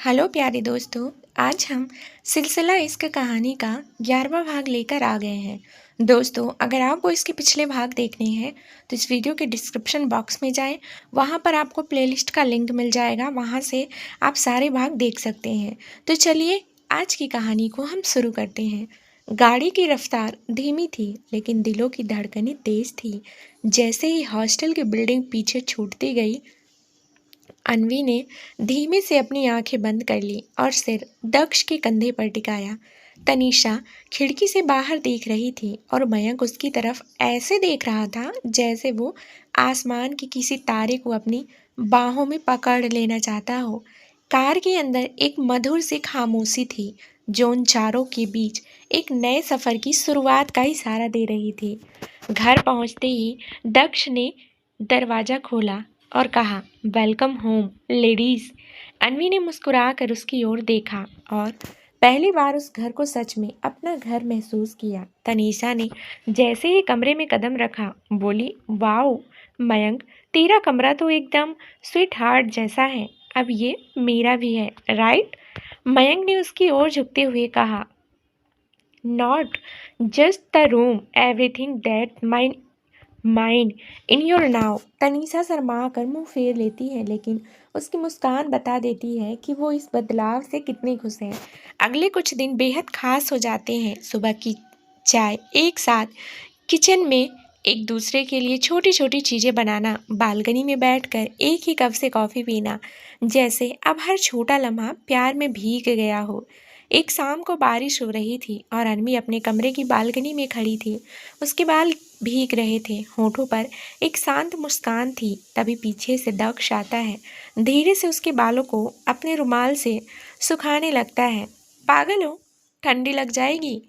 Hello प्यारे दोस्तों। आज हम सिलसिला इश्क कहानी का 11वां भाग लेकर आ गए हैं। दोस्तों, अगर आपको इसके पिछले भाग देखने हैं तो इस वीडियो के डिस्क्रिप्शन बॉक्स में जाएं। वहां पर आपको प्लेलिस्ट का लिंक मिल जाएगा, वहां से आप सारे भाग देख सकते हैं। तो चलिए आज की कहानी को हम शुरू करते हैं। गाड़ी की रफ्तार धीमी थी लेकिन दिलों की धड़कनें तेज थी। जैसे ही हॉस्टल की बिल्डिंग पीछे छूटती गई, अन्वी ने धीमे से अपनी आंखें बंद कर ली और सिर दक्ष के कंधे पर टिकाया। तनीषा खिड़की से बाहर देख रही थी और मयंक उसकी तरफ ऐसे देख रहा था जैसे वो आसमान के किसी तारे को अपनी बाहों में पकड़ लेना चाहता हो। कार के अंदर एक मधुर सी खामोशी थी जो उन चारों के बीच एक नए सफर की शुरुआत का इशारा दे रही थी। घर पहुंचते ही दक्ष ने दरवाजा खोला और कहा, वेलकम होम लेडीज। अन्वी ने मुस्कुराकर उसकी ओर देखा और पहली बार उस घर को सच में अपना घर महसूस किया। तनीषा ने जैसे ही कमरे में कदम रखा बोली, वाओ मयंक, तेरा कमरा तो एकदम स्वीट हार्ट जैसा है। अब ये मेरा भी है, राइट? मयंक ने उसकी ओर झुकते हुए कहा, not just the room, everything that mind in your now. Tanisha Sharma कर मुंह फेर लेती है लेकिन उसकी मुस्कान बता देती है कि वो इस बदलाव से कितनी खुश है। अगले कुछ दिन बेहद खास हो जाते हैं। सुबह की चाय एक साथ किचन में, एक दूसरे के लिए छोटी छोटी चीज़ें बनाना, बालकनी में बैठकर एक ही कप से कॉफ़ी पीना, जैसे अब हर छोटा लम्हा प्यार में भीग गया हो। एक शाम को बारिश हो रही थी और अन्वी अपने कमरे की बालकनी में खड़ी थी। उसके बाल भीग रहे थे, होठों पर एक शांत मुस्कान थी। तभी पीछे से दक्ष आता है, धीरे से उसके बालों को अपने रुमाल से सुखाने लगता है। पागल हो, ठंडी लग जाएगी,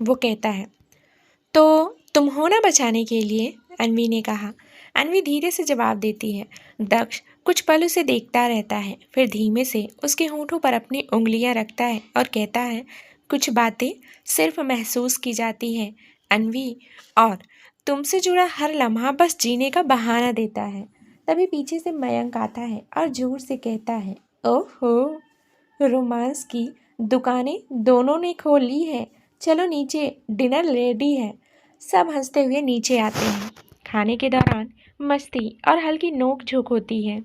वो कहता है। तो तुम हो ना बचाने के लिए, अन्वी ने कहा। अन्वी धीरे से जवाब देती है। दक्ष कुछ पल उसे देखता रहता है, फिर धीमे से उसके होठों पर अपनी उंगलियां रखता है और कहता है, कुछ बातें सिर्फ महसूस की जाती हैं अन्वी, और तुमसे जुड़ा हर लम्हा बस जीने का बहाना देता है। तभी पीछे से मयंक आता है और जोर से कहता है, ओहो, रोमांस की दुकानें दोनों ने खोल ली है, चलो नीचे, डिनर रेडी है। सब हंसते हुए नीचे आते हैं। खाने के दौरान मस्ती और हल्की नोक झोंक होती है।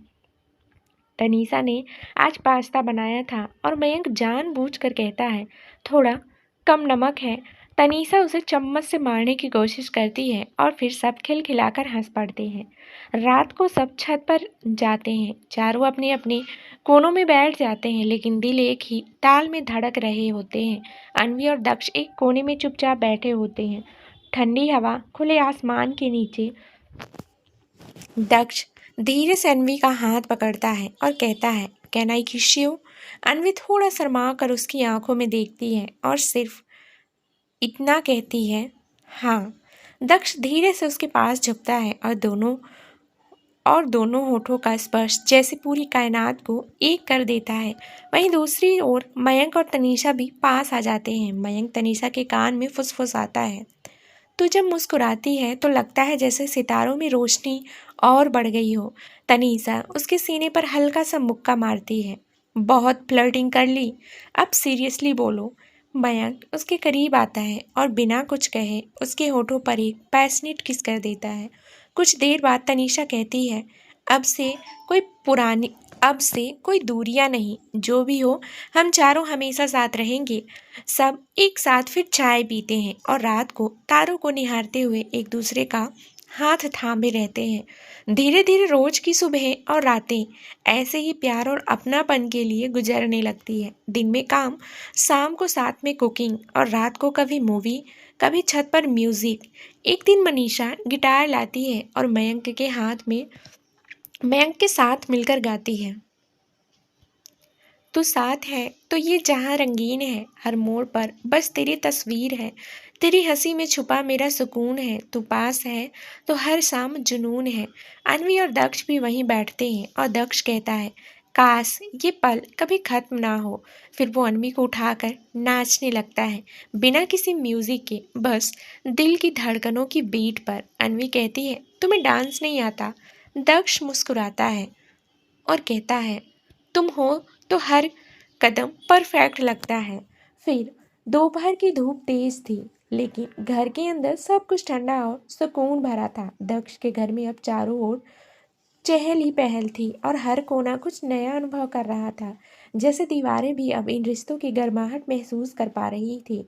तनीषा ने आज पास्ता बनाया था और मयंक जानबूझकर कहता है, थोड़ा कम नमक है। तनीषा उसे चम्मच से मारने की कोशिश करती है और फिर सब खिलखिलाकर हंस पड़ते हैं। रात को सब छत पर जाते हैं, चारों अपने अपने कोनों में बैठ जाते हैं लेकिन दिल एक ही ताल में धड़क रहे होते हैं। अन्वी और दक्ष एक कोने में चुपचाप बैठे होते हैं, ठंडी हवा खुले आसमान के नीचे। दक्ष धीरे से अन्वी का हाथ पकड़ता है और कहता है, कैन आई किस यू? अन्वी थोड़ा शर्मा कर उसकी आंखों में देखती है और सिर्फ इतना कहती है, हाँ। दक्ष धीरे से उसके पास झुकता है और दोनों होठों का स्पर्श जैसे पूरी कायनात को एक कर देता है। वहीं दूसरी ओर मयंक और तनीषा भी पास आ जाते हैं। मयंक तनीषा के कान में फुसफुसाता है, तू जब मुस्कुराती है तो लगता है जैसे सितारों में रोशनी और बढ़ गई हो। तनीषा उसके सीने पर हल्का सा मुक्का मारती है, बहुत फ्लर्टिंग कर ली, अब सीरियसली बोलो। मयंक उसके करीब आता है और बिना कुछ कहे उसके होठों पर एक पैशनेट किस कर देता है। कुछ देर बाद तनीषा कहती है, अब से अब से कोई दूरियां नहीं, जो भी हो हम चारों हमेशा साथ रहेंगे। सब एक साथ फिर चाय पीते हैं और रात को तारों को निहारते हुए एक दूसरे का हाथ थामे रहते हैं। धीरे धीरे रोज की सुबह और रातें ऐसे ही प्यार और अपनापन के लिए गुजरने लगती है। दिन में काम, शाम को साथ में कुकिंग और रात को कभी मूवी, कभी छत पर म्यूजिक। एक दिन मनीषा गिटार लाती है और मयंक के साथ मिलकर गाती है, तू साथ है तो ये जहां रंगीन है, हर मोड़ पर बस तेरी तस्वीर है, तेरी हंसी में छुपा मेरा सुकून है, तू पास है तो हर शाम जुनून है। अन्वी और दक्ष भी वहीं बैठते हैं और दक्ष कहता है, काश ये पल कभी खत्म ना हो। फिर वो अन्वी को उठाकर नाचने लगता है, बिना किसी म्यूजिक के, बस दिल की धड़कनों की बीट पर। अन्वी कहती है, तुम्हें डांस नहीं आता? दक्ष मुस्कुराता है और कहता है, तुम हो तो हर कदम परफेक्ट लगता है। फिर दोपहर की धूप तेज थी, लेकिन घर के अंदर सब कुछ ठंडा और सुकून भरा था। दक्ष के घर में अब चारों ओर चहल ही पहल थी और हर कोना कुछ नया अनुभव कर रहा था। जैसे दीवारें भी अब इन रिश्तों की गर्माहट महसूस कर पा रही थी।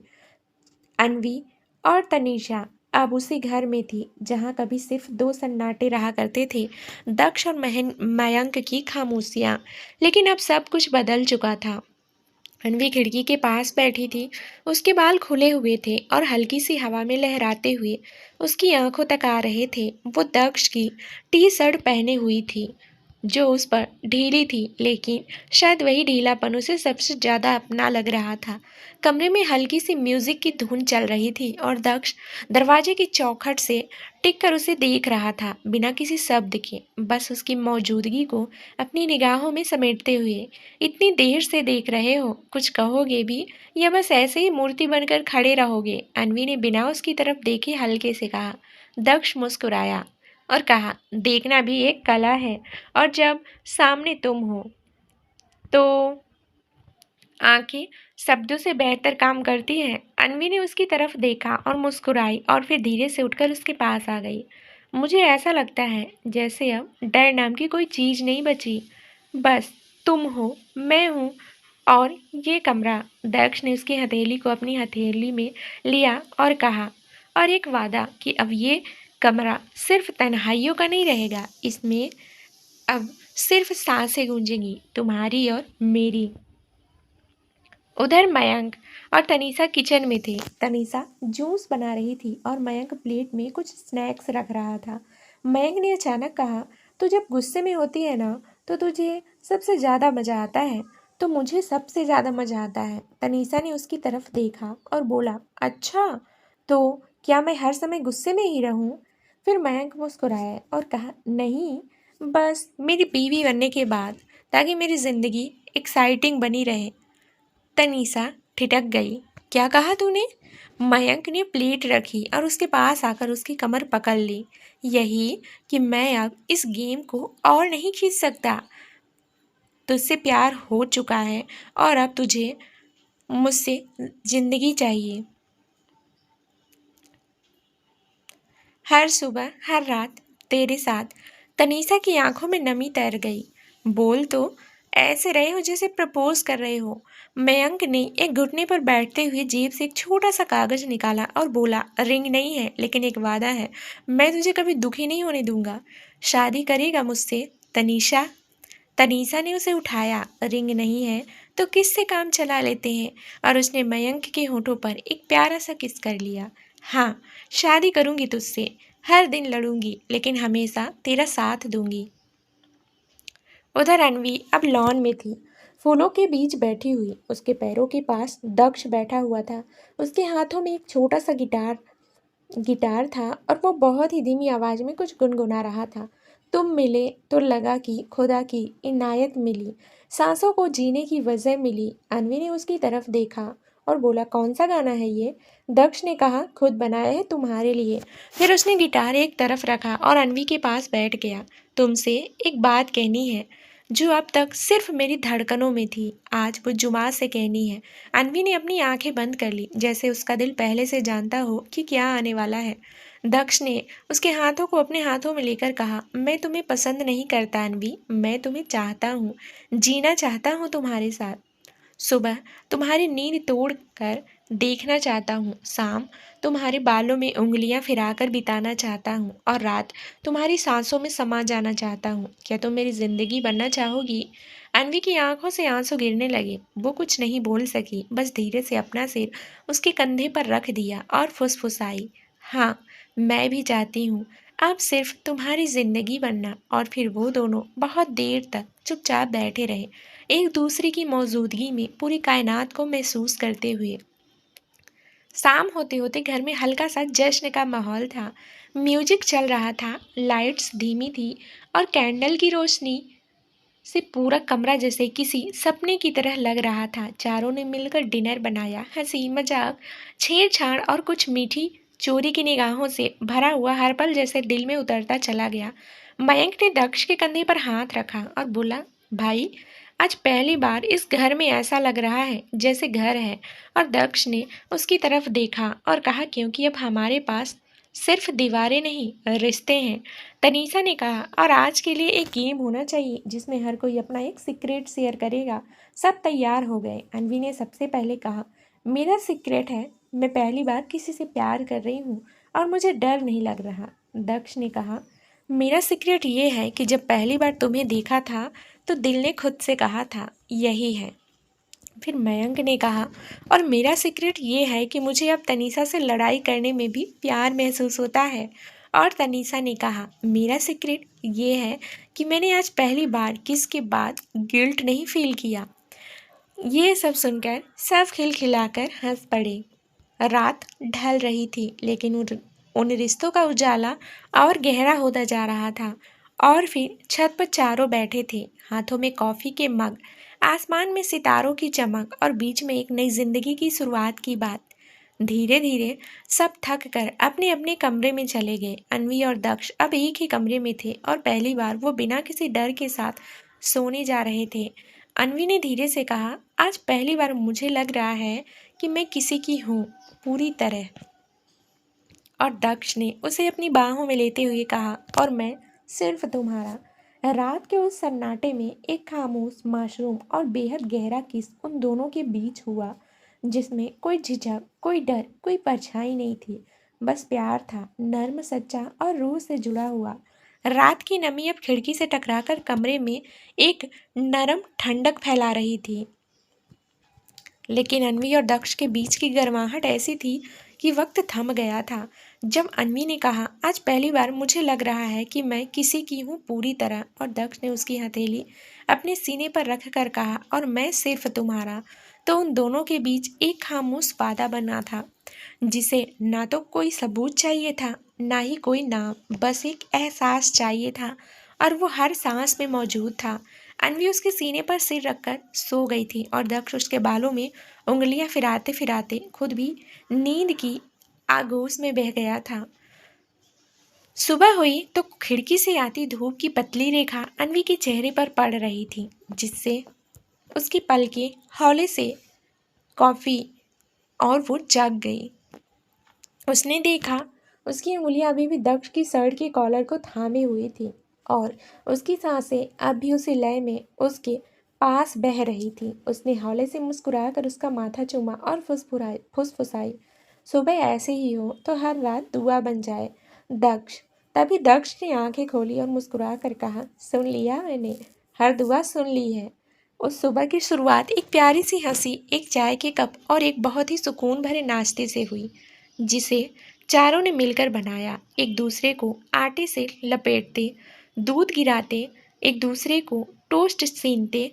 अन्वी और तनीषा अब उसी घर में थी जहाँ कभी सिर्फ दो सन्नाटे रहा करते थे, दक्ष और मयंक की खामोशियाँ। लेकिन अब सब कुछ बदल चुका था। अन्वी खिड़की के पास बैठी थी। उसके बाल खुले हुए थे और हल्की सी हवा में लहराते हुए उसकी आंखों तक आ रहे थे। वो दक्ष की टी शर्ट पहने हुई थी, जो उस पर ढीली थी, लेकिन शायद वही ढीलापन उसे सबसे ज़्यादा अपना लग रहा था। कमरे में हल्की सी म्यूजिक की धुन चल रही थी और दक्ष दरवाजे की चौखट से टिक कर उसे देख रहा था, बिना किसी शब्द के, बस उसकी मौजूदगी को अपनी निगाहों में समेटते हुए। इतनी देर से देख रहे हो, कुछ कहोगे भी या बस ऐसे ही मूर्ति बनकर खड़े रहोगे? अन्वी ने बिना उसकी तरफ देखे हल्के से कहा। दक्ष मुस्कुराया और कहा, देखना भी एक कला है, और जब सामने तुम हो तो आंखें शब्दों से बेहतर काम करती हैं। अन्वी ने उसकी तरफ देखा और मुस्कुराई और फिर धीरे से उठकर उसके पास आ गई। मुझे ऐसा लगता है जैसे अब डर नाम की कोई चीज़ नहीं बची, बस तुम हो, मैं हूँ और ये कमरा। दक्ष ने उसकी हथेली को अपनी हथेली में लिया और कहा, और एक वादा कि अब ये कमरा सिर्फ तन्हाइयों का नहीं रहेगा, इसमें अब सिर्फ सांसें गूंजेंगी, तुम्हारी और मेरी। उधर मयंक और तनीषा किचन में थे। तनीषा जूस बना रही थी और मयंक प्लेट में कुछ स्नैक्स रख रहा था। मयंक ने अचानक कहा, तू जब गुस्से में होती है ना, तो तुझे सबसे ज़्यादा मज़ा आता है। तो मुझे सबसे ज़्यादा मज़ा आता है। तनीषा ने उसकी तरफ देखा और बोला, अच्छा, तो क्या मैं हर समय गुस्से में ही रहूं? फिर मयंक मुस्कुराया और कहा, नहीं, बस मेरी बीवी बनने के बाद, ताकि मेरी ज़िंदगी एक्साइटिंग बनी रहे। तनीषा ठिठक गई। क्या कहा तूने? मयंक ने प्लेट रखी और उसके पास आकर उसकी कमर पकड़ ली। यही कि मैं अब इस गेम को और नहीं खींच सकता। तुझसे प्यार हो चुका है और अब तुझे मुझसे जिंदगी चाहिए। हर सुबह हर रात तेरे साथ। तनीषा की आंखों में नमी तैर गई। बोल तो ऐसे रहे हो जैसे प्रपोज कर रहे हो। मयंक ने एक घुटने पर बैठते हुए जेब से एक छोटा सा कागज निकाला और बोला, रिंग नहीं है, लेकिन एक वादा है। मैं तुझे कभी दुखी नहीं होने दूंगा। शादी करेगा मुझसे, तनीषा? तनीषा ने उसे उठाया। रिंग नहीं है तो किससे काम चला लेते हैं? और उसने मयंक के होठों पर एक प्यारा सा किस कर लिया। हाँ, शादी करूंगी तुझसे, हर दिन लड़ूंगी, लेकिन हमेशा तेरा साथ दूंगी। उधर अनवी अब लॉन में थी, फूलों के बीच बैठी हुई। उसके पैरों के पास दक्ष बैठा हुआ था। उसके हाथों में एक छोटा सा गिटार गिटार था और वो बहुत ही धीमी आवाज में कुछ गुनगुना रहा था। तुम मिले तो लगा कि खुदा की इनायत मिली, सांसों को जीने की वजह मिली। अनवी ने उसकी तरफ देखा और बोला, कौन सा गाना है ये? दक्ष ने कहा, खुद बनाया है तुम्हारे लिए। फिर उसने गिटार एक तरफ रखा और अनवी के पास बैठ गया। तुमसे एक बात कहनी है, जो अब तक सिर्फ मेरी धड़कनों में थी, आज वो जुबान से कहनी है। अनवी ने अपनी आंखें बंद कर ली, जैसे उसका दिल पहले से जानता हो कि क्या आने वाला है। दक्ष ने उसके हाथों को अपने हाथों में लेकर कहा, मैं तुम्हें पसंद नहीं करता अनवी, मैं तुम्हें चाहता हूँ, जीना चाहता हूँ तुम्हारे साथ। सुबह तुम्हारी नींद तोड़ कर देखना चाहता हूँ, शाम तुम्हारे बालों में उंगलियां फिराकर बिताना चाहता हूँ, और रात तुम्हारी सांसों में समा जाना चाहता हूँ। क्या तुम मेरी जिंदगी बनना चाहोगी? अनवी की आंखों से आंसू गिरने लगे। वो कुछ नहीं बोल सकी, बस धीरे से अपना सिर उसके कंधे पर रख दिया और फुसफुसाई, हाँ, मैं भी चाहती हूँ अब सिर्फ तुम्हारी जिंदगी बनना। और फिर वो दोनों बहुत देर तक चुपचाप बैठे रहे, एक दूसरे की मौजूदगी में पूरी कायनात को महसूस करते हुए। शाम होते होते घर में हल्का सा जश्न का माहौल था। म्यूजिक चल रहा था, लाइट्स धीमी थी और कैंडल की रोशनी से पूरा कमरा जैसे किसी सपने की तरह लग रहा था। चारों ने मिलकर डिनर बनाया। हंसी मजाक, छेड़छाड़ और कुछ मीठी चोरी की निगाहों से भरा हुआ हर पल जैसे दिल में उतरता चला गया। मयंक ने दक्ष के कंधे पर हाथ रखा और बोला, भाई, आज पहली बार इस घर में ऐसा लग रहा है जैसे घर है। और दक्ष ने उसकी तरफ देखा और कहा, क्योंकि अब हमारे पास सिर्फ दीवारें नहीं, रिश्ते हैं। तनीषा ने कहा, और आज के लिए एक गेम होना चाहिए जिसमें हर कोई अपना एक सीक्रेट शेयर करेगा। सब तैयार हो गए। अनवी ने सबसे पहले कहा, मेरा सीक्रेट है, मैं पहली बार किसी से प्यार कर रही हूँ और मुझे डर नहीं लग रहा। दक्ष ने कहा, मेरा सीक्रेट ये है कि जब पहली बार तुम्हें देखा था तो दिल ने खुद से कहा था यही है। फिर मयंक ने कहा, और मेरा सीक्रेट ये है कि मुझे अब तनीषा से लड़ाई करने में भी प्यार महसूस होता है। और तनीषा ने कहा, मेरा सीक्रेट ये है कि मैंने आज पहली बार किस के बाद गिल्ट नहीं फील किया। ये सब सुनकर सब खिलखिलाकर हंस पड़े। रात ढल रही थी, लेकिन उन रिश्तों का उजाला और गहरा होता जा रहा था। और फिर छत पर चारों बैठे थे, हाथों में कॉफ़ी के मग, आसमान में सितारों की चमक और बीच में एक नई जिंदगी की शुरुआत की बात। धीरे धीरे सब थक कर अपने अपने कमरे में चले गए। अनवी और दक्ष अब एक ही कमरे में थे और पहली बार वो बिना किसी डर के साथ सोने जा रहे थे। अनवी ने धीरे से कहा, आज पहली बार मुझे लग रहा है कि मैं किसी की हूँ पूरी तरह। और दक्ष ने उसे अपनी बाहों में लेते हुए कहा, और मैं सिर्फ तुम्हारा। रात के उस सन्नाटे में एक खामोश, मासूम और बेहद गहरा किस उन दोनों के बीच हुआ, जिसमें कोई झिझक, कोई डर, कोई परछाई नहीं थी। बस प्यार था, नर्म, सच्चा और रूह से जुड़ा हुआ। रात की नमी अब खिड़की से टकराकर कमरे में एक नरम ठंडक फैला रही थी। लेकिन अनवी और दक्ष के बीच की गर्माहट ऐसी थी कि वक्त थम गया था। जब अनवी ने कहा, आज पहली बार मुझे लग रहा है कि मैं किसी की हूँ पूरी तरह, और दक्ष ने उसकी हथेली अपने सीने पर रख कर कहा, और मैं सिर्फ तुम्हारा, तो उन दोनों के बीच एक खामोश वादा बना था, जिसे ना तो कोई सबूत चाहिए था, ना ही कोई नाम, बस एक एहसास चाहिए था, और वो हर सांस में मौजूद था। अनवी उसके सीने पर सिर रखकर सो गई थी और दक्ष उसके बालों में उंगलियां फिराते फिराते खुद भी नींद की आगोश में बह गया था। सुबह हुई तो खिड़की से आती धूप की पतली रेखा अनवी के चेहरे पर पड़ रही थी, जिससे उसकी पलकें हौले से कॉफी और वो जाग गई। उसने देखा, उसकी उंगलियां अभी भी दक्ष की शर्ट के कॉलर को थामे हुई थी और उसकी सांसें अब भी उसी लय में उसके पास बह रही थी। उसने हौले से मुस्कुराकर उसका माथा चूमा और फुसफुसाई, सुबह ऐसे ही हो तो हर रात दुआ बन जाए दक्ष। तभी दक्ष ने आंखें खोली और मुस्कुरा कर कहा, सुन लिया मैंने, हर दुआ सुन ली है। उस सुबह की शुरुआत एक प्यारी सी हंसी, एक चाय के कप और एक बहुत ही सुकून भरे नाश्ते से हुई, जिसे चारों ने मिलकर बनाया। एक दूसरे को आटे से लपेटते, दूध गिराते, एक दूसरे को टोस्ट सीनते।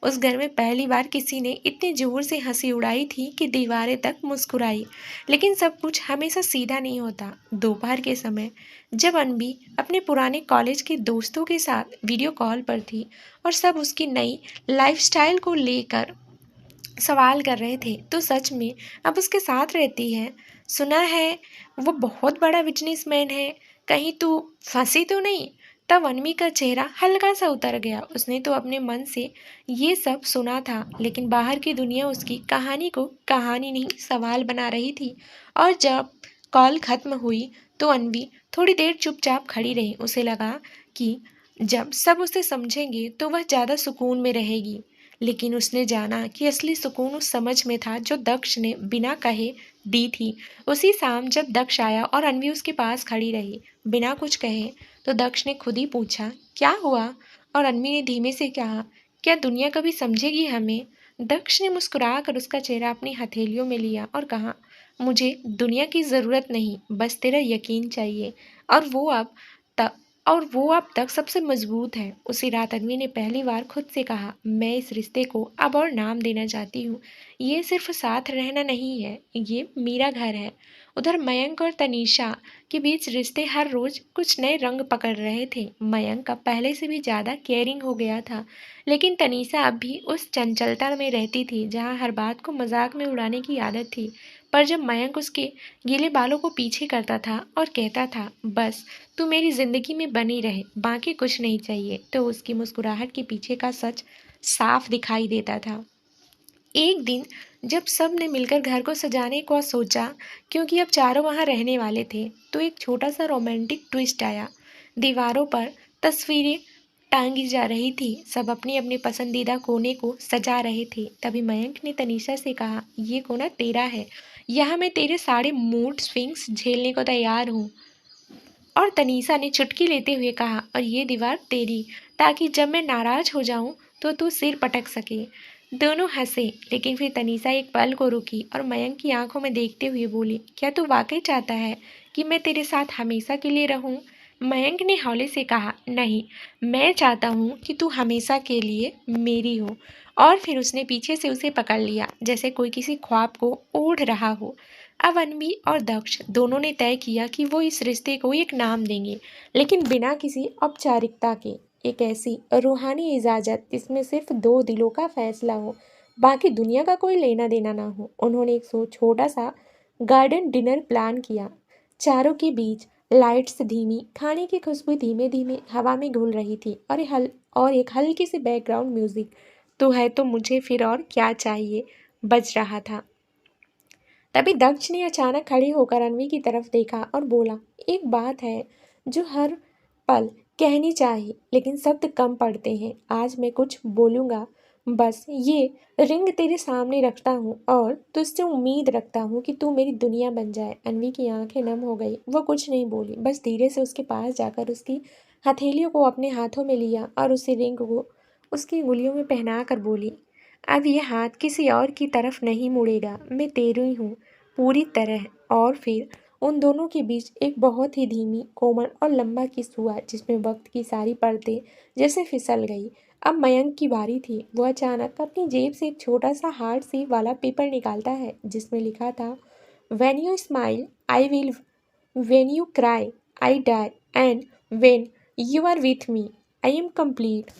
उस घर में पहली बार किसी ने इतने जोर से हंसी उड़ाई थी कि दीवारें तक मुस्कुराई। लेकिन सब कुछ हमेशा सीधा नहीं होता। दोपहर के समय जब अनबी अपने पुराने कॉलेज के दोस्तों के साथ वीडियो कॉल पर थी और सब उसकी नई लाइफस्टाइल को लेकर सवाल कर रहे थे, तो सच में अब उसके साथ रहती है। सुना है वो बहुत बड़ा बिजनेसमैन है, कहीं तू फंसी तो नहीं। तब अनमी का चेहरा हल्का सा उतर गया। उसने तो अपने मन से ये सब सुना था, लेकिन बाहर की दुनिया उसकी कहानी को कहानी नहीं, सवाल बना रही थी। और जब कॉल खत्म हुई तो अनवी थोड़ी देर चुपचाप खड़ी रही। उसे लगा कि जब सब उसे समझेंगे तो वह ज़्यादा सुकून में रहेगी। लेकिन उसने जाना कि असली सुकून उस समझ में था जो दक्ष ने बिना कहे दी थी। उसी शाम जब दक्ष आया और अनवी उसके पास खड़ी रही बिना कुछ कहे, तो दक्ष ने खुद ही पूछा, क्या हुआ? और अनवी ने धीमे से कहा, क्या दुनिया कभी समझेगी हमें? दक्ष ने मुस्कुरा कर उसका चेहरा अपनी हथेलियों में लिया और कहा, मुझे दुनिया की ज़रूरत नहीं, बस तेरा यकीन चाहिए। और वो अब तक और वो अब तक सबसे मजबूत है। उसी रात अनवी ने पहली बार खुद से कहा, मैं इस रिश्ते को अब और नाम देना चाहती हूँ। ये सिर्फ साथ रहना नहीं है, ये मेरा घर है। उधर मयंक और तनीषा के बीच रिश्ते हर रोज कुछ नए रंग पकड़ रहे थे। मयंक का पहले से भी ज़्यादा केयरिंग हो गया था, लेकिन तनीषा अब भी उस चंचलता में रहती थी जहाँ हर बात को मजाक में उड़ाने की आदत थी। पर जब मयंक उसके गीले बालों को पीछे करता था और कहता था, बस तू मेरी जिंदगी में बनी रहे, बाकी कुछ नहीं चाहिए, तो उसकी मुस्कुराहट के पीछे का सच साफ दिखाई देता था। एक दिन जब सब ने मिलकर घर को सजाने को सोचा, क्योंकि अब चारों वहां रहने वाले थे, तो एक छोटा सा रोमांटिक ट्विस्ट आया। दीवारों पर तस्वीरें टांगी जा रही थी, सब अपने अपने पसंदीदा कोने को सजा रहे थे। तभी मयंक ने तनीषा से कहा, ये कोना तेरा है, यहाँ मैं तेरे सारे मूड स्विंग्स झेलने को तैयार हूँ। और तनीषा ने चुटकी लेते हुए कहा, और ये दीवार तेरी, ताकि जब मैं नाराज हो जाऊं तो तू सिर पटक सके। दोनों हंसे, लेकिन फिर तनीषा एक पल को रुकी और मयंक की आंखों में देखते हुए बोली, क्या तू वाकई चाहता है कि मैं तेरे साथ हमेशा के लिए रहूं? मयंक ने हौले से कहा, नहीं, मैं चाहता हूँ कि तू हमेशा के लिए मेरी हो। और फिर उसने पीछे से उसे पकड़ लिया, जैसे कोई किसी ख्वाब को ओढ़ रहा हो। अब अनवी और दक्ष दोनों ने तय किया कि वो इस रिश्ते को एक नाम देंगे, लेकिन बिना किसी औपचारिकता के। एक ऐसी रूहानी इजाजत जिसमें सिर्फ दो दिलों का फैसला हो, बाकी दुनिया का कोई लेना देना ना हो। उन्होंने एक छोटा सा गार्डन डिनर प्लान किया। चारों के बीच लाइट्स धीमी, खाने की खुशबू धीमे धीमे हवा में घुल रही थी, और एक हल्की सी बैकग्राउंड म्यूजिक, तो है तो मुझे फिर और क्या चाहिए, बज रहा था। तभी दक्ष ने अचानक खड़े होकर अनवी की तरफ देखा और बोला, एक बात है जो हर पल कहनी चाहिए, लेकिन शब्द कम पड़ते हैं। आज मैं कुछ बोलूँगा, बस ये रिंग तेरे सामने रखता हूँ और तुझसे उम्मीद रखता हूँ कि तू मेरी दुनिया बन जाए। अनवी की आंखें नम हो गई, वो कुछ नहीं बोली, बस धीरे से उसके पास जाकर उसकी हथेलियों को अपने हाथों में लिया और उसी रिंग को उसकी उंगलियों में पहना कर बोली, अब ये हाथ किसी और की तरफ नहीं मुड़ेगा, मैं तेरी हूँ पूरी तरह। और फिर उन दोनों के बीच एक बहुत ही धीमी, कोमल और लंबा किस हुआ, जिसमें वक्त की सारी परतें जैसे फिसल गई। अब मयंक की बारी थी। वो अचानक अपनी जेब से एक छोटा सा हार्ट शेप वाला पेपर निकालता है, जिसमें लिखा था, when you smile I will, when you cry I die, and when you are with me I am complete.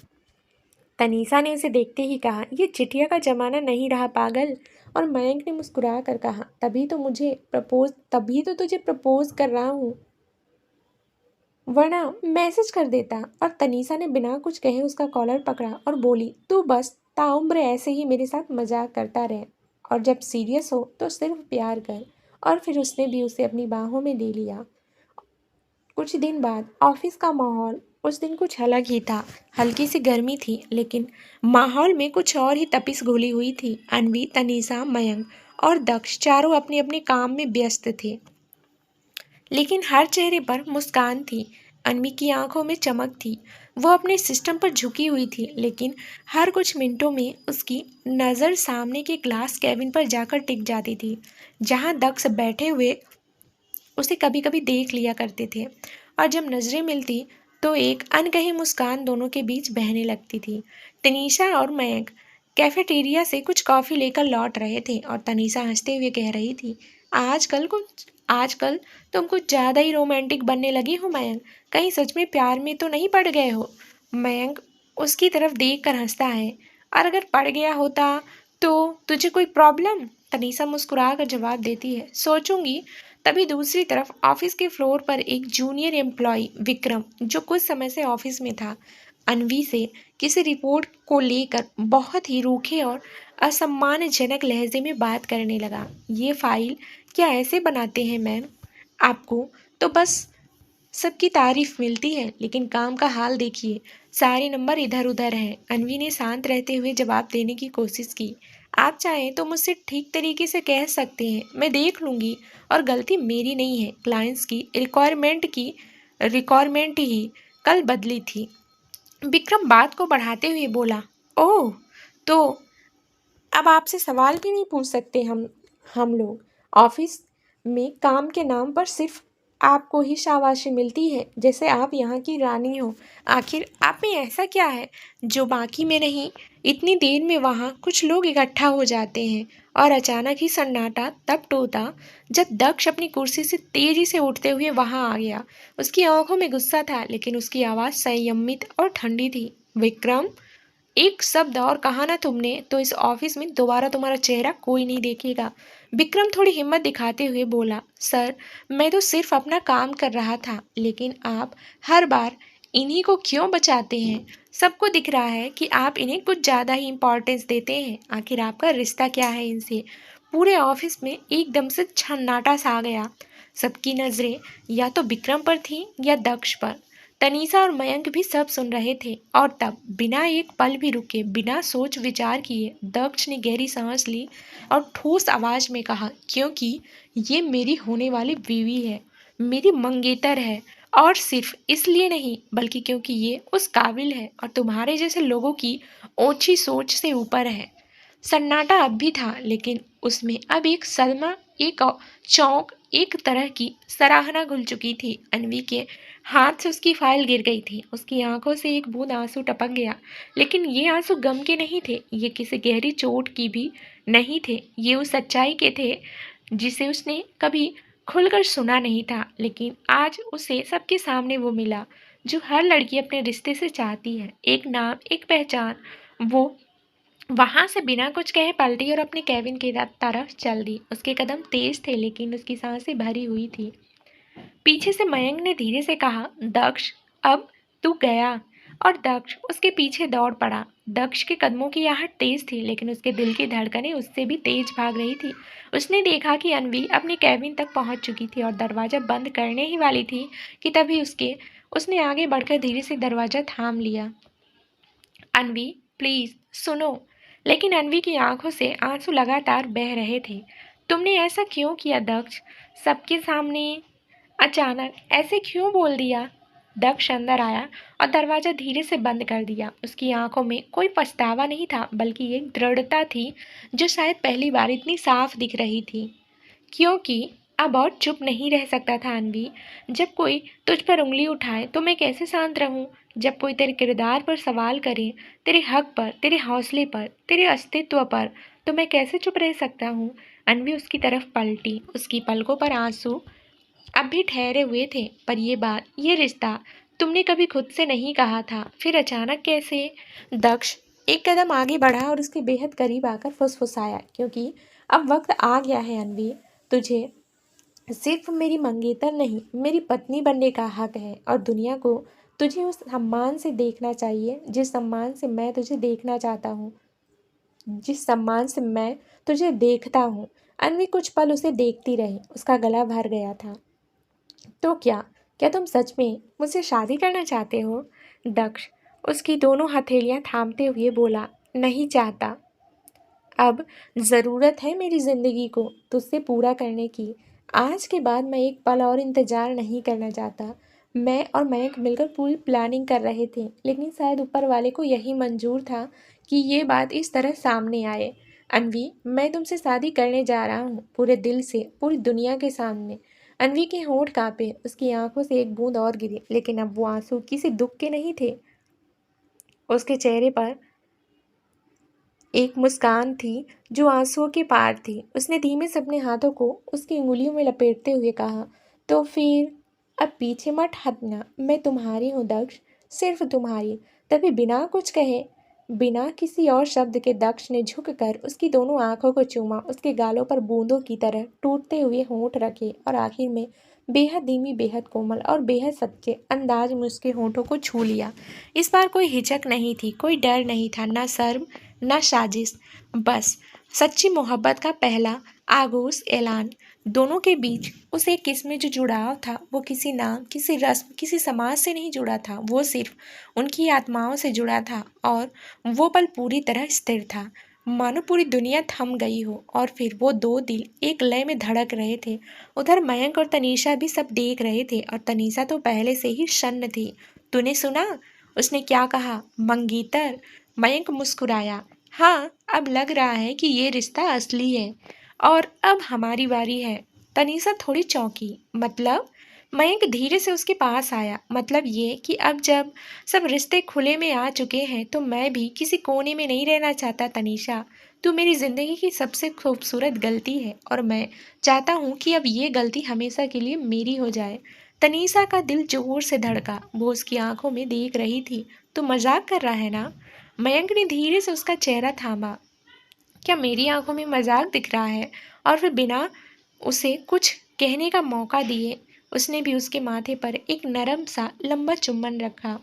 Tanisha ने उसे देखते ही कहा, ये चिट्ठिया का जमाना नहीं रहा पागल। और मयंक ने मुस्कुरा कर कहा, तभी तो तुझे प्रपोज कर रहा हूँ, वरना मैसेज कर देता। और तनीषा ने बिना कुछ कहे उसका कॉलर पकड़ा और बोली, तू बस ताउम्र ऐसे ही मेरे साथ मजाक करता रहे, और जब सीरियस हो तो सिर्फ प्यार कर। और फिर उसने भी उसे अपनी बाहों में ले लिया। कुछ दिन बाद ऑफिस का माहौल उस दिन कुछ अलग ही था। हल्की सी गर्मी थी, लेकिन माहौल में कुछ और ही तपिश घुली हुई थी। अनवी, तनीषा, मयंक और दक्ष चारों अपने अपने काम में व्यस्त थे, लेकिन हर चेहरे पर मुस्कान थी। अनवी की आंखों में चमक थी। वो अपने सिस्टम पर झुकी हुई थी, लेकिन हर कुछ मिनटों में उसकी नज़र सामने के ग्लास कैबिन पर जाकर टिक जाती थी, जहां दक्ष बैठे हुए उसे कभी कभी देख लिया करते थे। और जब नजरें मिलती तो एक अनकही मुस्कान दोनों के बीच बहने लगती थी। तनीषा और मयंक कैफेटेरिया से कुछ कॉफ़ी लेकर लौट रहे थे, और तनीषा हंसते हुए कह रही थी, आजकल तुम कुछ ज़्यादा ही रोमांटिक बनने लगी हो मयंक, कहीं सच में प्यार में तो नहीं पड़ गए हो? मयंक उसकी तरफ देख कर हंसता है, और अगर पड़ गया होता तो तुझे कोई प्रॉब्लम? तनीषा मुस्कुरा कर जवाब देती है, सोचूंगी। तभी दूसरी तरफ ऑफिस के फ्लोर पर एक जूनियर एम्प्लॉय विक्रम, जो कुछ समय से ऑफिस में था, अनवी से किसी रिपोर्ट को लेकर बहुत ही रूखे और असम्मानजनक लहजे में बात करने लगा। ये फाइल क्या ऐसे बनाते हैं मैम? आपको तो बस सबकी तारीफ मिलती है, लेकिन काम का हाल देखिए, सारे नंबर इधर उधर हैं। अनवी ने शांत रहते हुए जवाब देने की कोशिश की, आप चाहें तो मुझसे ठीक तरीके से कह सकते हैं, मैं देख लूँगी। और गलती मेरी नहीं है, क्लाइंट्स की रिक्वायरमेंट ही कल बदली थी। विक्रम बात को बढ़ाते हुए बोला, ओह, तो अब आपसे सवाल भी नहीं पूछ सकते हम लोग? ऑफिस में काम के नाम पर सिर्फ आपको ही शाबाशी मिलती है, जैसे आप यहाँ की रानी हो। आखिर आप में ऐसा क्या है जो बाकी में नहीं? इतनी देर में वहाँ कुछ लोग इकट्ठा हो जाते हैं, और अचानक ही सन्नाटा तब टूटा जब दक्ष अपनी कुर्सी से तेजी से उठते हुए वहाँ आ गया। उसकी आंखों में गुस्सा था, लेकिन उसकी आवाज़ संयमित और ठंडी थी। विक्रम, एक शब्द और कहा ना तुमने तो इस ऑफिस में दोबारा तुम्हारा चेहरा कोई नहीं देखेगा। विक्रम थोड़ी हिम्मत दिखाते हुए बोला, सर, मैं तो सिर्फ अपना काम कर रहा था, लेकिन आप हर बार इन्हीं को क्यों बचाते हैं? सबको दिख रहा है कि आप इन्हें कुछ ज़्यादा ही इम्पोर्टेंस देते हैं। आखिर आपका रिश्ता क्या है इनसे? पूरे ऑफिस में एकदम से सन्नाटा सा आ गया। सबकी नज़रें या तो विक्रम पर थी या दक्ष पर। तनीषा और मयंक भी सब सुन रहे थे और तब बिना एक पल भी रुके, बिना सोच विचार किए, दक्ष ने गहरी सांस ली और ठोस आवाज में कहा, क्योंकि ये मेरी होने वाली बीवी है, मेरी मंगेतर है, और सिर्फ इसलिए नहीं बल्कि क्योंकि ये उस काबिल है और तुम्हारे जैसे लोगों की ओछी सोच से ऊपर है। सन्नाटा अब भी था, लेकिन उसमें अब एक सदमा, एक चौंक, एक तरह की सराहना घुल चुकी थी। अन्वी के हाथ से उसकी फाइल गिर गई थी। उसकी आंखों से एक बूंद आंसू टपक गया, लेकिन ये आंसू गम के नहीं थे, ये किसी गहरी चोट की भी नहीं थे। ये उस सच्चाई के थे जिसे उसने कभी खुलकर सुना नहीं था, लेकिन आज उसे सबके सामने वो मिला जो हर लड़की अपने रिश्ते से चाहती है। एक नाम, एक पहचान। वो वहां से बिना कुछ कहे पलटी और अपने केबिन की तरफ चल दी। उसके कदम तेज थे, लेकिन उसकी सांसें भरी हुई थी। पीछे से मयंक ने धीरे से कहा, दक्ष, अब तू गया। और दक्ष उसके पीछे दौड़ पड़ा। दक्ष के कदमों की आहट तेज थी, लेकिन उसके दिल की धड़कनें उससे भी तेज भाग रही थी। उसने देखा कि अन्वी अपनी कैबिन तक पहुंच चुकी थी और दरवाजा बंद करने ही वाली थी कि तभी उसने आगे बढ़कर धीरे से दरवाजा थाम लिया। अन्वी, प्लीज सुनो। लेकिन अन्वी की आंखों से आंसू लगातार बह रहे थे। तुमने ऐसा क्यों किया दक्ष? सबके सामने अचानक ऐसे क्यों बोल दिया? दक्ष अंदर आया और दरवाजा धीरे से बंद कर दिया। उसकी आंखों में कोई पछतावा नहीं था, बल्कि एक दृढ़ता थी जो शायद पहली बार इतनी साफ दिख रही थी। क्योंकि अब और चुप नहीं रह सकता था अन्वी। जब कोई तुझ पर उंगली उठाए तो मैं कैसे शांत रहूं? जब कोई तेरे किरदार पर सवाल करे, तेरे हक पर, तेरे हौसले पर, तेरे अस्तित्व पर, तो मैं कैसे चुप रह सकता हूँ? अन्वी उसकी तरफ पलटी। उसकी पलकों पर आंसू अब भी ठहरे हुए थे। पर ये बात, ये रिश्ता तुमने कभी खुद से नहीं कहा था, फिर अचानक कैसे? दक्ष एक कदम आगे बढ़ा और उसके बेहद करीब आकर फुसफुसाया, क्योंकि अब वक्त आ गया है अन्वी, तुझे सिर्फ मेरी मंगेतर नहीं, मेरी पत्नी बनने का हक है। और दुनिया को तुझे उस सम्मान से देखना चाहिए जिस सम्मान से मैं तुझे देखना चाहता हूँ, जिस सम्मान से मैं तुझे देखता हूँ। अन्वी कुछ पल उसे देखती रही। उसका गला भर गया था। तो क्या क्या तुम सच में मुझसे शादी करना चाहते हो? दक्ष उसकी दोनों हथेलियां थामते हुए बोला, नहीं चाहता। अब ज़रूरत है मेरी ज़िंदगी को तुझसे पूरा करने की। आज के बाद मैं एक पल और इंतज़ार नहीं करना चाहता। मैं और मयंक मिलकर पूरी प्लानिंग कर रहे थे, लेकिन शायद ऊपर वाले को यही मंजूर था कि ये बात इस तरह सामने आए। अन्वी, मैं तुमसे शादी करने जा रहा हूँ, पूरे दिल से, पूरी दुनिया के सामने। अन्वी के होंठ कांपे, उसकी आंखों से एक बूंद और गिरी, लेकिन अब वो आंसू किसी दुख के नहीं थे। उसके चेहरे पर एक मुस्कान थी जो आंसुओं के पार थी। उसने धीमे से अपने हाथों को उसकी उंगलियों में लपेटते हुए कहा, तो फिर अब पीछे मत हटना, मैं तुम्हारी हूँ दक्ष, सिर्फ तुम्हारी। तभी बिना कुछ कहे, बिना किसी और शब्द के दक्ष ने झुककर उसकी दोनों आंखों को चूमा, उसके गालों पर बूंदों की तरह टूटते हुए होंठ रखे और आखिर में बेहद धीमी, बेहद कोमल और बेहद सच्चे अंदाज में उसके होंठों को छू लिया। इस बार कोई हिचक नहीं थी, कोई डर नहीं था, ना शर्म, ना साजिश, बस सच्ची मोहब्बत का पहला आगोश ऐलान। दोनों के बीच उस एक किस में जो जुड़ाव था, वो किसी नाम, किसी रस्म, किसी समाज से नहीं जुड़ा था, वो सिर्फ उनकी आत्माओं से जुड़ा था। और वो पल पूरी तरह स्थिर था, मानो पूरी दुनिया थम गई हो। और फिर वो दो दिल एक लय में धड़क रहे थे। उधर मयंक और तनीषा भी सब देख रहे थे, और तनीषा तो पहले से ही शन्न थी। तूने सुना उसने क्या कहा? मंगीतर। मयंक मुस्कुराया। हाँ, अब लग रहा है कि ये रिश्ता असली है और अब हमारी बारी है। तनीषा थोड़ी चौंकी। मतलब? मयंक धीरे से उसके पास आया। मतलब ये कि अब जब सब रिश्ते खुले में आ चुके हैं तो मैं भी किसी कोने में नहीं रहना चाहता। तनीषा, तू मेरी जिंदगी की सबसे खूबसूरत गलती है और मैं चाहता हूँ कि अब ये गलती हमेशा के लिए मेरी हो जाए। तनीषा का दिल जोर से धड़का। वो उसकी आंखों में देख रही थी। तू मजाक कर रहा है ना? मयंक ने धीरे से उसका चेहरा थामा। क्या मेरी आंखों में मजाक दिख रहा है? और फिर बिना उसे कुछ कहने का मौका दिए उसने भी उसके माथे पर एक नरम सा लंबा चुम्बन रखा।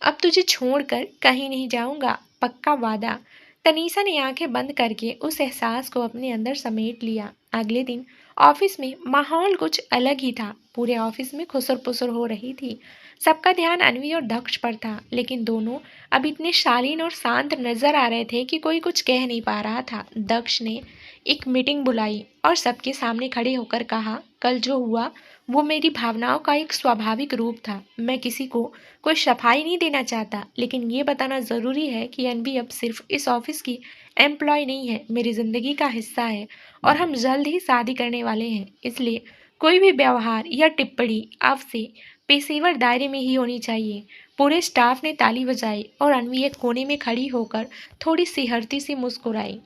अब तुझे छोड़कर कहीं नहीं जाऊंगा, पक्का वादा। तनीषा ने आंखें बंद करके उस एहसास को अपने अंदर समेट लिया। अगले दिन ऑफिस में माहौल कुछ अलग ही था। पूरे ऑफिस में खुसर पुसर हो रही थी। सबका ध्यान अनवी और दक्ष पर था, लेकिन दोनों अब इतने शालीन और शांत नजर आ रहे थे कि कोई कुछ कह नहीं पा रहा था। दक्ष ने एक मीटिंग बुलाई और सबके सामने खड़े होकर कहा, कल जो हुआ वो मेरी भावनाओं का एक स्वाभाविक रूप था। मैं किसी को कोई सफाई नहीं देना चाहता, लेकिन ये बताना ज़रूरी है कि अनवी अब सिर्फ इस ऑफिस की एम्प्लॉय नहीं है, मेरी ज़िंदगी का हिस्सा है और हम जल्द ही शादी करने वाले हैं। इसलिए कोई भी व्यवहार या टिप्पणी आपसे पेशेवर दायरे में ही होनी चाहिए। पूरे स्टाफ ने ताली बजाई और अनवी एक कोने में खड़ी होकर थोड़ी सिहरती सी मुस्कुराई।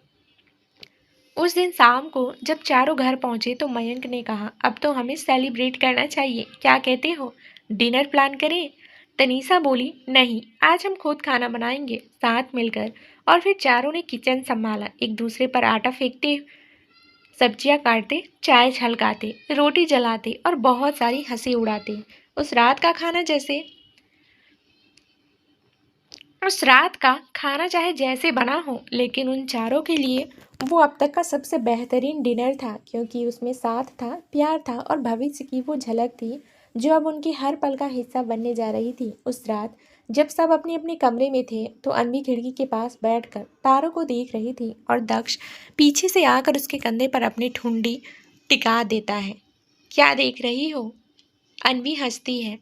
उस दिन शाम को जब चारों घर पहुंचे तो मयंक ने कहा, अब तो हमें सेलिब्रेट करना चाहिए, क्या कहते हो? डिनर प्लान करें? तनीषा बोली, नहीं, आज हम खुद खाना बनाएंगे साथ मिलकर। और फिर चारों ने किचन संभाला, एक दूसरे पर आटा फेंकते, सब्जियां काटते, चाय छलकाते, रोटी जलाते और बहुत सारी हंसी उड़ाते। उस रात का खाना जैसे उस रात का खाना चाहे जैसे बना हो, लेकिन उन चारों के लिए वो अब तक का सबसे बेहतरीन डिनर था, क्योंकि उसमें साथ था, प्यार था और भविष्य की वो झलक थी जो अब उनके हर पल का हिस्सा बनने जा रही थी। उस रात जब सब अपने अपने कमरे में थे तो अनवी खिड़की के पास बैठकर तारों को देख रही थी और दक्ष पीछे से आकर उसके कंधे पर अपनी ठुंडी टिका देता है। क्या देख रही हो? अनवी हंसती है।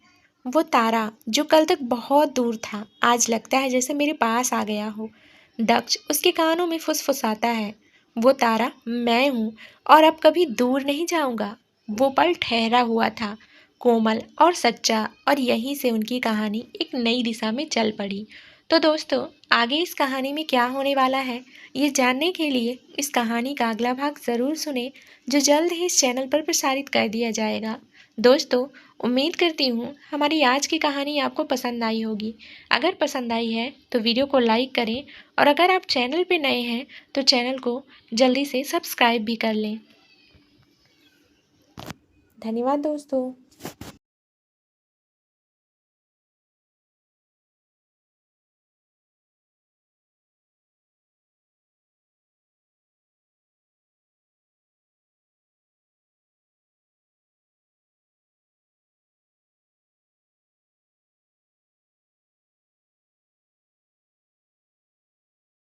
वो तारा जो कल तक बहुत दूर था आज लगता है जैसे मेरे पास आ गया हो। दक्ष उसके कानों में फुसफुसाता है। वो तारा मैं हूँ और अब कभी दूर नहीं जाऊंगा। वो पल ठहरा हुआ था, कोमल और सच्चा, और यहीं से उनकी कहानी एक नई दिशा में चल पड़ी। तो दोस्तों, आगे इस कहानी में क्या होने वाला है, ये जानने के लिए इस कहानी का अगला भाग ज़रूर सुने, जो जल्द ही इस चैनल पर प्रसारित कर दिया जाएगा। दोस्तों, उम्मीद करती हूँ हमारी आज की कहानी आपको पसंद आई होगी। अगर पसंद आई है तो वीडियो को लाइक करें और अगर आप चैनल पे नए हैं तो चैनल को जल्दी से सब्सक्राइब भी कर लें। धन्यवाद दोस्तों।